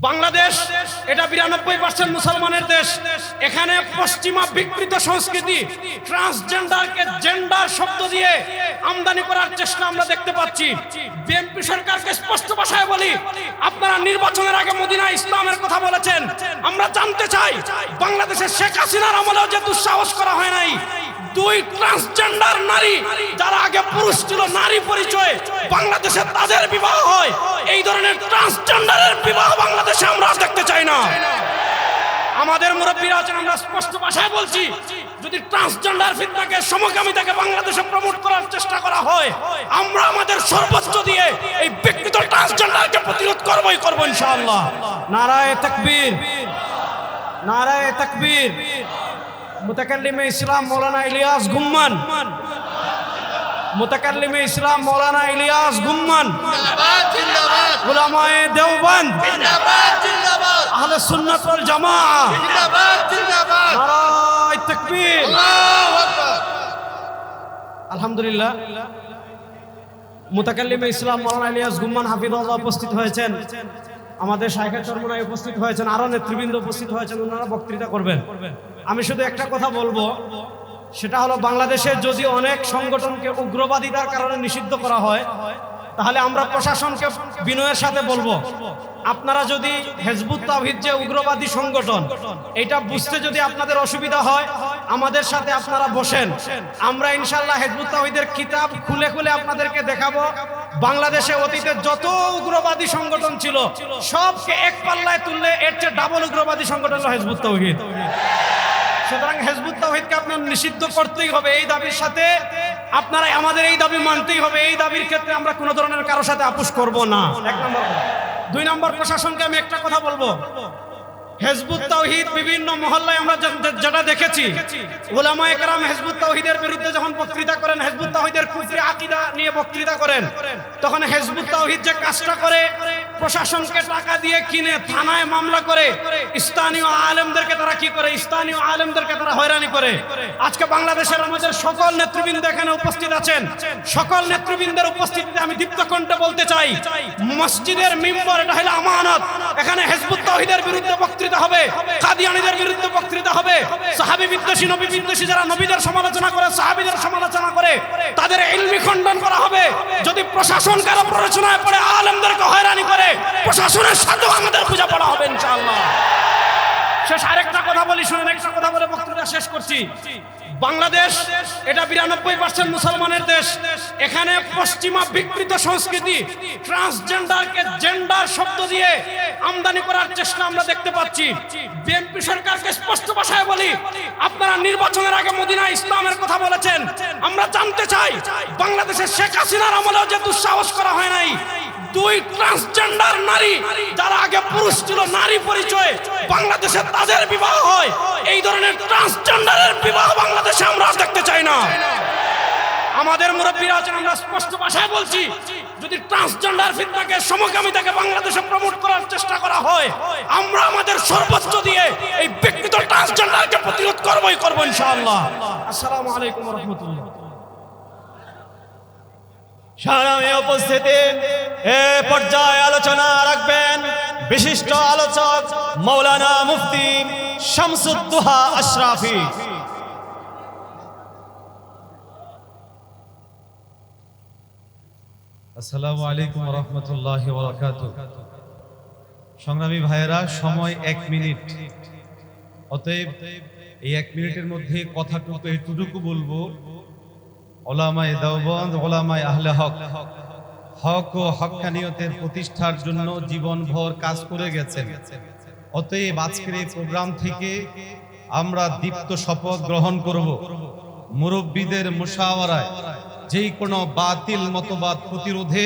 বাংলাদেশ এটা 92% মুসলমানের দেশ। এখানে পশ্চিমা বিকৃত সংস্কৃতি ট্রান্সজেন্ডারকে জেন্ডার শব্দ দিয়ে আমদানি করার চেষ্টা আমরা দেখতে পাচ্ছি। বিএনপি সরকারকে স্পষ্ট ভাষায় বলি, আপনারা নির্বাচনের আগে মদিনা ইসলামের কথা বলেছেন। আমরা জানতে চাই, বাংলাদেশের শেখ হাসিনার আমলেও যে দুঃসাহস করা হয় নাই, দুই ট্রান্সজেন্ডার নারী যারা আগে পুরুষ ছিল, নারী পরিচয়, বাংলাদেশে তাদের বিবাহ হয়। এই ধরনের ট্রান্সজেন্ডারের বিবাহ বাংলাদেশে আমরা দেখতে চাই না। আমাদের মুরব্বীরা আছেন, আমরা স্পষ্ট ভাষায় বলছি, যদি ট্রান্সজেন্ডার ফিতনাকে, সমকামিতাকে বাংলাদেশে প্রমোট করার চেষ্টা করা হয়, আমরা আমাদের সর্বোচ্চ দিয়ে এই বিকৃত ট্রান্সজেন্ডারকে প্রতিরোধ করবই করব ইনশাআল্লাহ। নারায়ে তাকবীর, নারায়ে তাকবীর। মুতাকাল্লিমে ইসলাম মৌলানা ইলিয়াস গুম্মান, মুতাকাল্লিমে ইসলাম মৌলানা ইলিয়াস গুম্মান, জিন্দাবাদ জিন্দাবাদ, উলামায়ে দেওবন্দ জিন্দাবাদ জিন্দাবাদ, আহলে সুন্নাত ওয়াল জামাআহ জিন্দাবাদ জিন্দাবাদ, নারায়ে তাকবীর। আল্লাহু আকবার। আলহামদুলিল্লাহ, মুতাকাল্লিমে ইসলাম মৌলানা ইলিয়াস গুম্মান হাফিজাহুল্লাহ উপস্থিত হয়েছেন, আমাদের শাইখে চরমনাই উপস্থিত হয়েছেন, আরো নেতৃবৃন্দ উপস্থিত হয়েছেন, ওনারা বক্তৃতা করবেন। আমি শুধু একটা কথা বলবো, সেটা হলো, বাংলাদেশে যদি অনেক সংগঠনকে উগ্রবাদিতার কারণে নিষিদ্ধ করা হয়, তাহলে আমরা প্রশাসনকে বিনয়ের সাথে বলবো, আপনারা যদি হিজবুত তাওহীদ যে উগ্রবাদী সংগঠন, এটা বুঝতে যদি আপনাদের অসুবিধা হয়, আমাদের সাথে আপনারা বসেন। আমরা ইনশাআল্লাহ হিজবুত তাওহীদের কিতাব খুলে খুলে আপনাদেরকে দেখাবো। বাংলাদেশে অতীতে যত উগ্রবাদী সংগঠন ছিল, সবকে এক পাল্লায় তুললে এর চেয়ে ডাবল উগ্রবাদী সংগঠন হলো হিজবুত তাওহীদ। সুতরাং হিজবুত তাওহীদকে আপনার নিষিদ্ধ করতেই হবে। এই দাবির সাথে আপনারা আমাদের এই দাবি মানতেই হবে। এই দাবির ক্ষেত্রে আমরা কোনো ধরনের কারোর সাথে আপোষ করব না। এক নম্বর। দুই নম্বর, প্রশাসনকে আমি একটা কথা বলবো, হিজবুত তাওহীদ বিভিন্ন মহল্লায় আমরা যেটা দেখেছি, উলামায়ে কেরাম হিজবুত তাওহীদের বিরুদ্ধে যখন বক্তৃতা করেন, হিজবুত তাওহীদের কুফরি আকীদা নিয়ে বক্তৃতা করেন, তখন হিজবুত তাওহীদ যে কাজটা করে, প্রশাসনকে টাকা দিয়ে কিনে থানায় মামলা করে, স্থানীয় আলেমদেরকে তারা কি করে, স্থানীয় আলেমদেরকে তারা হয়রানি করে। আজকে বাংলাদেশের আমাদের সকল নেতৃবৃন্দ এখানে উপস্থিত আছেন, সকল নেতৃবৃন্দের উপস্থিতিতে আমি দীপ্ত কণ্ঠে বলতে চাই, মসজিদের মিম্বর এটা হলো আমানত। এখানে হিজবুত তাওহীদের বিরুদ্ধে বক্তৃতা হবে, কাদিয়ানীদের বিরুদ্ধে বক্তৃতা হবে, সাহাবী বিদ্বেষী, নবী বিদ্বেষী যারা নবীদের সমালোচনা করে, সাহাবীদের সমালোচনা করে, তাদের ইলমি খণ্ডন করা হবে। যদি প্রশাসন কারো প্ররোচনায় পড়ে আলেমদেরকে হয়রানি করে, প্রশাসনের সাথেও আমাদের পূজা পড়া হবে ইনশাআল্লাহ। শেষ আরেকটা কথা বলি, শুনেন, একটা কথা বলে বক্তৃতা শেষ করছি। বাংলাদেশ এটা 92% মুসলমানের দেশ। এখানে পশ্চিমা বিকৃত সংস্কৃতি ট্রান্সজেন্ডারকে জেন্ডার শব্দ দিয়ে আমদানি করার চেষ্টা আমরা দেখতে পাচ্ছি। বিএনপি সরকারকে স্পষ্ট ভাষায় বলি, আপনারা নির্বাচনের আগে মদিনা ইসলামের কথা বলেছেন। আমরা জানতে চাই, বাংলাদেশের শেখ হাসিনার আমলেও যে দুঃসাহস করা হয় নাই, দুই ট্রান্সজেন্ডার নারী যারা আগে পুরুষ ছিল, নারী পরিচয়, বাংলাদেশে তাদের বিবাহ হয়। এই ধরনের ট্রান্সজেন্ডারের বিবাহ বাংলাদেশে আমরা দেখতে চাই না। আমাদের মুরব্বীরা আছেন, আমরা স্পষ্ট ভাষায় বলছি, যদি ট্রান্সজেন্ডার ফিতনাকে, সমকামিতাকে বাংলাদেশে প্রমোট করার চেষ্টা করা হয়, আমরা আমাদের সর্বোচ্চ দিয়ে এই বিকৃত ট্রান্সজেন্ডারকে প্রতিরোধ করবই করব ইনশাআল্লাহ। আসসালামু আলাইকুম ওয়া রাহমাতুল্লাহ। সংগ্রামী উপস্থিতি, এ পর্যায়ে আলোচনা রাখবেন বিশিষ্ট আলোচক মৌলানা মুফতি শামসুদ্দোহা আশরাফি। আসসালামু আলাইকুম ওয়া রাহমাতুল্লাহি ওয়া বারাকাতুহু। সংগ্রামী ভাইয়েরা, সময় 1 মিনিট, অতএব এই 1 মিনিটের মধ্যে কথাটুকু এতটুকু বলবো, উলামায়ে দেওবন্দ, উলামায়ে আহলে হক, হক ও হক্কানিয়তের প্রতিষ্ঠার জন্য জীবনভর কাজ করে গেছেন। অতএব আজকের এই প্রোগ্রাম থেকে আমরা দীপ্ত শপথ গ্রহণ করব, মুরব্বীদের মুশাওয়ারায় যেই কোনো বাতিল মতবাদ প্রতিরোধে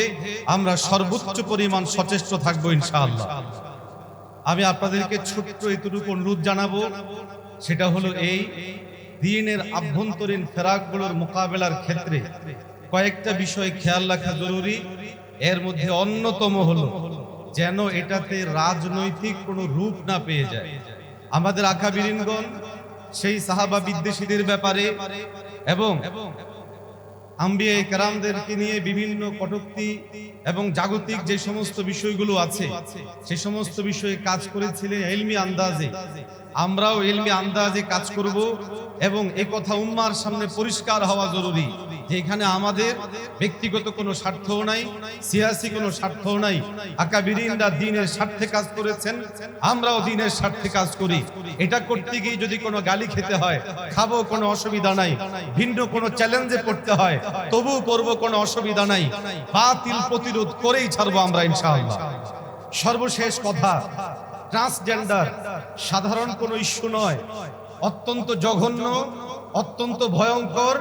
আমরা সর্বোচ্চ পরিমাণ সচেষ্ট থাকবো ইনশাআল্লাহ। আমি আপনাদেরকে ছোট্ট এতটুকু অনুরোধ জানাবো, সেটা হলো এই দ্বীনের আভ্যন্তরীণ ফেরাকগুলোর মোকাবেলার ক্ষেত্রে কয়েকটা বিষয় খেয়াল রাখা জরুরি। এর মধ্যে অন্যতম হলো যেন এটাতে রাজনৈতিক কোনো রূপ না পেয়ে যায়। আমাদের আকাবিরিনগণ সেই সাহাবা বিদ্বেষীদের ব্যাপারে এবং আম্বিয়া কেরামদেরকে নিয়ে বিভিন্ন কটূক্তি এবং জাগতিক যে সমস্ত বিষয়গুলো আছে সে সমস্ত বিষয়ে কাজ করেছিলেন ইলমি আন্দাজে। আমরাও ইলমি আন্দাজে কাজ করব এবং এই কথা উম্মার সামনে পরিষ্কার হওয়া জরুরি যে এখানে আমাদের ব্যক্তিগত কোনো স্বার্থও নাই, সিয়াসি কোনো স্বার্থও নাই। আকাবিরিনরা দ্বীনের স্বার্থে কাজ করেছেন, আমরাও দ্বীনের স্বার্থে কাজ করি। এটা করতে গিয়ে যদি কোনো গালি খেতে হয় খাবো, কোনো অসুবিধা নাই। ভিন্ন কোনো চ্যালেঞ্জে পড়তে হয় তবুও করব, কোনো অসুবিধা নাই। বাতিল প্রতিরোধ করেই ছাড়বো আমরা ইনশাআল্লাহ। সর্বশেষ কথা, ট্রান্সজেন্ডার সাধারণ কোনো ইস্যু নয়, অত্যন্ত জঘন্য, অত্যন্ত ভয়ঙ্কর